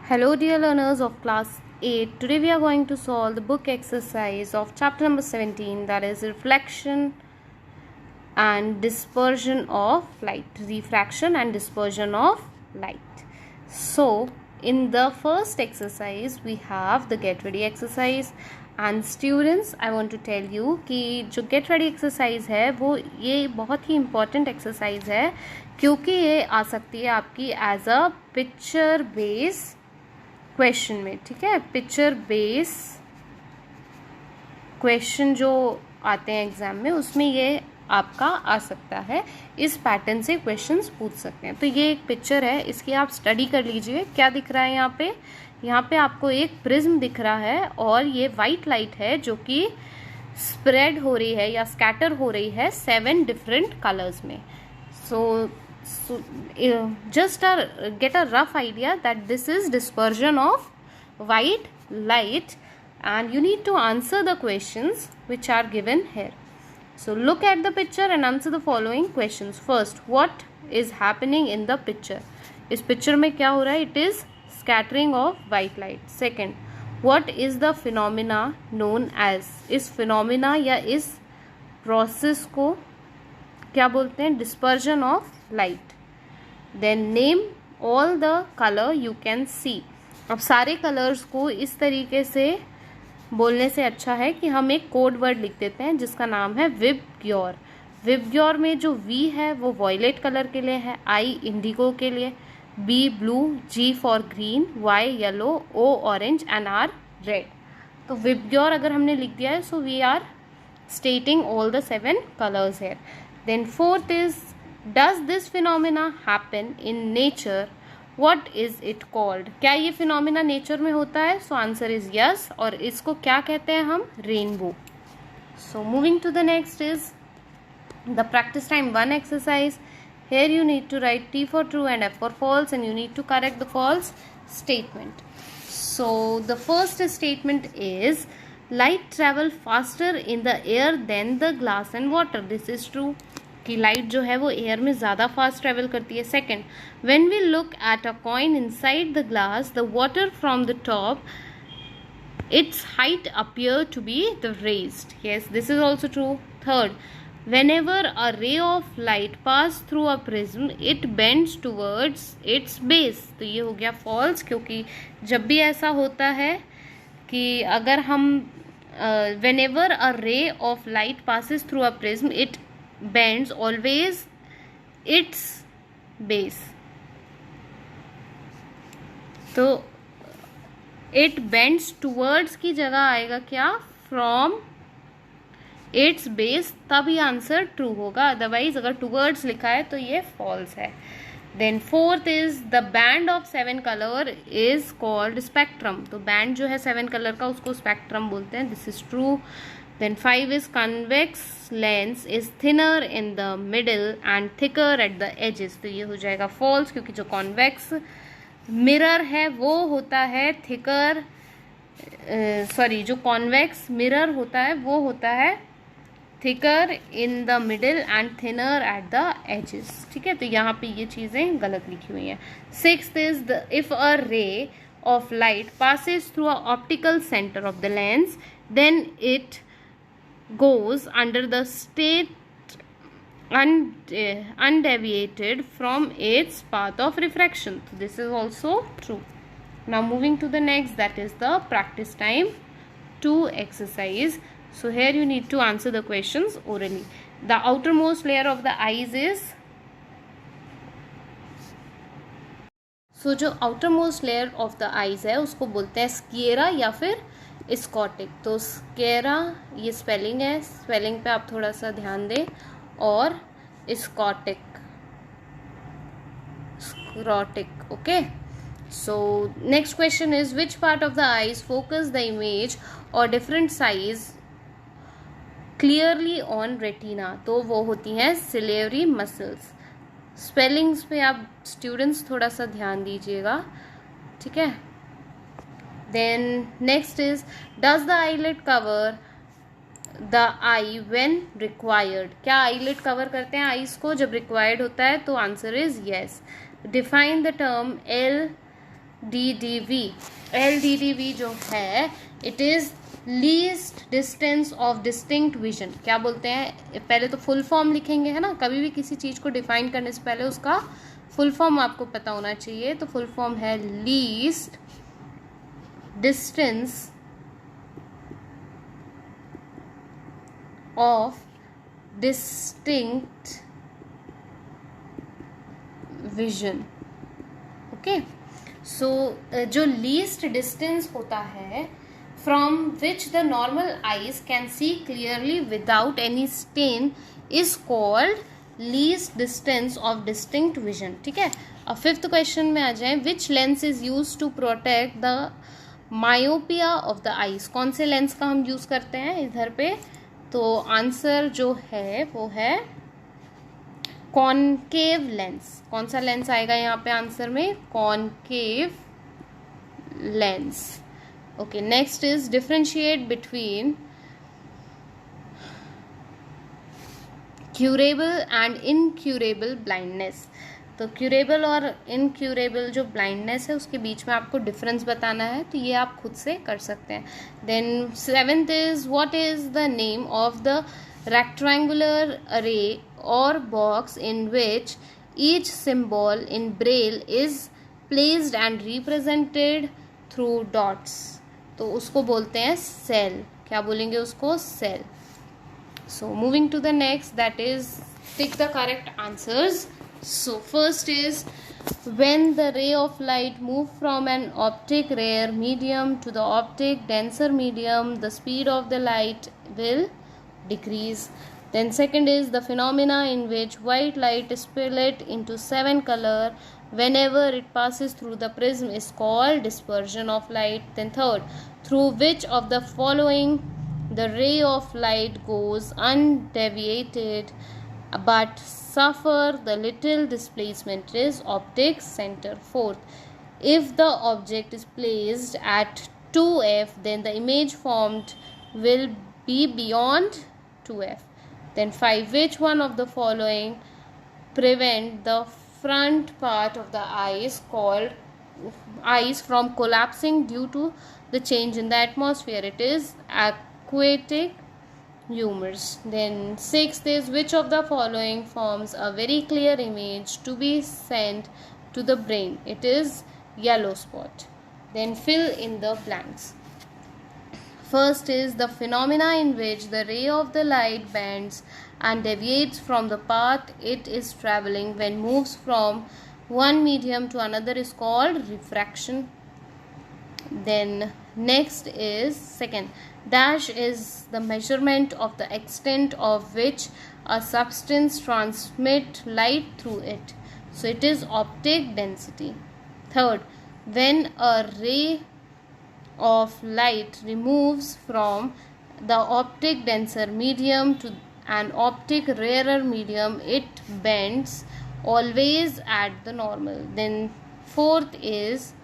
Hello dear learners of class 8. Today we are going to solve the book exercise of chapter number 17, that is reflection and dispersion of light. Refraction and dispersion of light. So in the first exercise we have the get ready exercise. And students I want to tell you कि जो get ready exercise है वो ये बहुत ही important exercise है क्योंकि ये आ सकती है आपकी as a picture base question में. ठीक है, पिक्चर बेस क्वेश्चन जो आते हैं एग्जाम में उसमें ये आपका आ सकता है. इस पैटर्न से क्वेश्चंस पूछ सकते हैं. तो ये एक पिक्चर है, इसकी आप स्टडी कर लीजिए. क्या दिख रहा है यहाँ पे आपको एक प्रिज्म दिख रहा है और ये वाइट लाइट है जो कि स्प्रेड हो रही है या स्कैटर हो रही है 7 डिफरेंट कलर्स में. सो just get a rough idea that this is dispersion of white light and you need to answer the questions which are given here. So look at the picture and answer the following questions. First, what is happening in the picture? इस picture में क्या हो रहा है? It is scattering of white light. Second, what is the phenomena known as? इस phenomena या इस process को क्या बोलते हैं? Dispersion of light. Then name all the color you can see. अब सारे कलर्स को इस तरीके से बोलने से अच्छा है कि हम एक कोड वर्ड लिख देते हैं जिसका नाम है विबग्योर. विबग्योर में जो वी है वो वॉयलेट कलर के लिए है, आई इंडिगो के लिए, B blue, G for green, Y yellow, O orange and R red. तो विबग्योर अगर हमने लिख दिया है so we are stating all the 7 colours here. Then fourth is, does this phenomena happen in nature? What is it called? क्या ये phenomena nature में होता है? So answer is yes. और इसको क्या कहते हैं हम? Rainbow. So moving to the next is the practice time 1 exercise. Here you need to write T for true and F for false and you need to correct the false statement. So the first statement is light travel faster in the air than the glass and water. This is true कि light जो है वो air में ज़्यादा fast travel करती है. Second, when we look at a coin inside the glass the water from the top its height appear to be the raised. Yes, this is also true. Third, whenever a ray of light pass through a prism it bends towards its base. तो ये हो गया false क्योंकि जब भी ऐसा होता है कि अगर हम whenever a ray of light passes through a prism it bends always its base. तो it bends towards की जगह आएगा क्या? from its base. तब ये आंसर ट्रू होगा. अदरवाइज अगर towards लिखा है तो ये false है. Then fourth is the band of 7 colour is called spectrum. तो बैंड जो है 7 कलर का उसको स्पेक्ट्रम बोलते हैं. This is true. Then 5 is convex lens is thinner in the middle and thicker at the edges. तो ये हो जाएगा false क्योंकि जो convex mirror है वो होता है thicker, जो convex mirror होता है वो होता है thicker in the middle and thinner at the edges. ठीक है, तो यहाँ पे ये चीज़ें गलत लिखी हुई हैं. Sixth is if a ray of light passes through a optical center of the lens then it goes under the state undeviated from its path of refraction. So this is also true. Now moving to the next, that is the practice time 2 exercise. So here you need to answer the questions orally. The outermost layer of the eyes is, so जो outermost layer of the eyes है उसको बोलते हैं sclera या फिर स्कॉटिक. तो स्केरा ये spelling है, स्पेलिंग पे आप थोड़ा सा ध्यान दें. और स्कॉटिक स्क्रोटिक. Okay, so next question is which part of the eyes focus the image और different size clearly on retina. तो वो होती हैं सिलेवरी मसल्स. स्पेलिंग्स पे आप स्टूडेंट्स थोड़ा सा ध्यान दीजिएगा. ठीक है. Then next is, does the eyelid cover the eye when required? क्या eyelid cover करते हैं eyes को जब required होता है? तो answer is yes. Define the term L LDDV, LDDV जो है it is least distance of distinct vision. क्या बोलते हैं, पहले तो फुल फॉर्म लिखेंगे है ना, कभी भी किसी चीज़ को डिफाइन करने से पहले उसका फुल फॉर्म आपको पता होना चाहिए. तो फुल फॉर्म है least distance of distinct vision. Okay, so जो लीस्ट डिस्टेंस होता है from which the normal eyes can see clearly without any stain is called least distance of distinct vision. ठीक है. अब फिफ्थ क्वेश्चन में आ जाए. which lens is used to protect the myopia of the eyes. कौन से lens का हम use करते हैं इधर पे, तो आंसर जो है वो है कॉनकेव लेंस. कौन सा लेंस आएगा यहाँ पे आंसर में, concave lens. Okay, next is differentiate between curable and incurable blindness. तो curable और incurable जो blindness है उसके बीच में आपको difference बताना है, तो ये आप खुद से कर सकते हैं. Then seventh is what is the name of the rectangular array or box in which each symbol in braille is placed and represented through dots. तो उसको बोलते हैं सेल. क्या बोलेंगे उसको, cell. So moving to the next, that is tick the correct answers. So first is when the ray of light move from an optic rare medium to the optic denser medium the speed of the light will decrease. Then second is the phenomena in which white light is split into 7 color whenever it passes through the prism is called dispersion of light. Then third, through which of the following the ray of light goes undeviated but suffer the little displacement is optic center. Fourth, if the object is placed at 2f then the image formed will be beyond 2f. Then 5, which one of the following prevent the front part of the eyes from collapsing due to the change in the atmosphere? It is aquatic humors. Then 6th is which of the following forms a very clear image to be sent to the brain? It is yellow spot. Then fill in the blanks. First is the phenomena in which the ray of the light bends and deviates from the path it is traveling when moves from one medium to another is called refraction. Then next is second, dash is the measurement of the extent of which a substance transmits light through it. So it is optic density. Third, when a ray of light removes from the optic denser medium to an optic rarer medium, it bends always at the normal. Then fourth is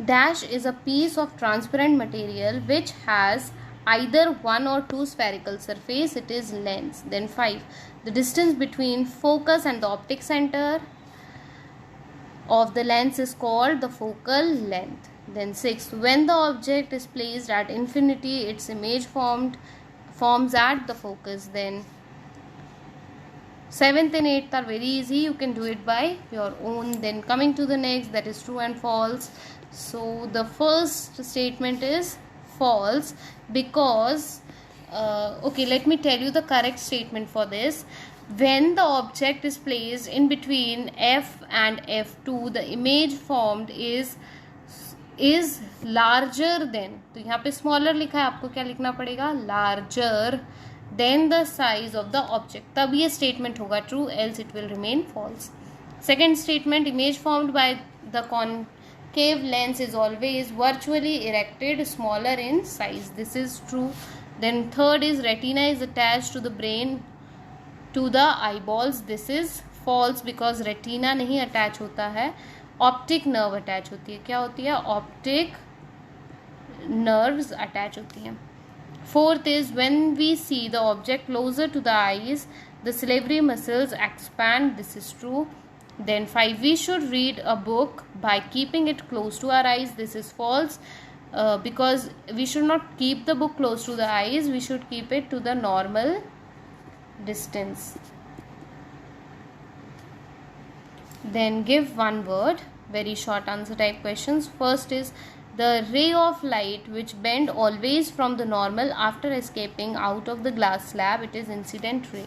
dash is a piece of transparent material which has either one or two spherical surface. It is lens. Then 5, the distance between focus and the optic center of the lens is called the focal length. Then 6, when the object is placed at infinity its image forms at the focus. Then 7th and 8th are very easy, you can do it by your own. Then coming to the next, that is true and false. So the first statement is false because okay, let me tell you the correct statement for this. When the object is placed in between f and f2 the image formed is larger than, तो यहाँ पे smaller लिखा है, आपको क्या लिखना पड़ेगा, larger than the size of the object. तब ये statement होगा true, else it will remain false. Second statement, image formed by the concave lens is always virtually erected smaller in size. This is true. Then third is retina is attached to the brain to the eyeballs. This is false because retina नहीं attach होता है, optic nerve attach होती है. क्या होती है, optic nerves attach होती हैं. Fourth is when we see the object closer to the eyes the salivary muscles expand. This is true. Then 5, we should read a book by keeping it close to our eyes. This is false, because we should not keep the book close to the eyes. We should keep it to the normal distance. Then give one word, very short answer type questions. First is the ray of light which bend always from the normal after escaping out of the glass slab. It is incident ray.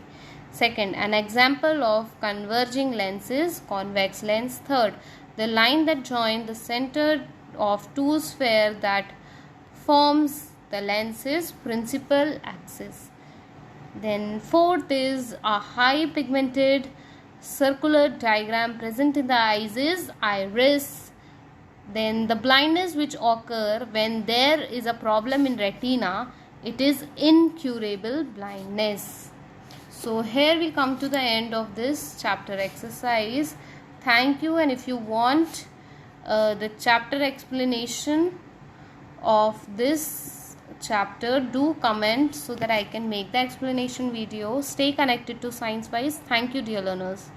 Second, an example of converging lens is convex lens. Third, the line that joins the center of two spheres that forms the lens is principal axis. Then fourth is a high pigmented circular diagram present in the eyes is iris. Then the blindness which occur when there is a problem in retina, it is incurable blindness. So here we come to the end of this chapter exercise. Thank you, and if you want the chapter explanation of this chapter, do comment so that I can make the explanation video. Stay connected to Science Wise. Thank you, dear learners.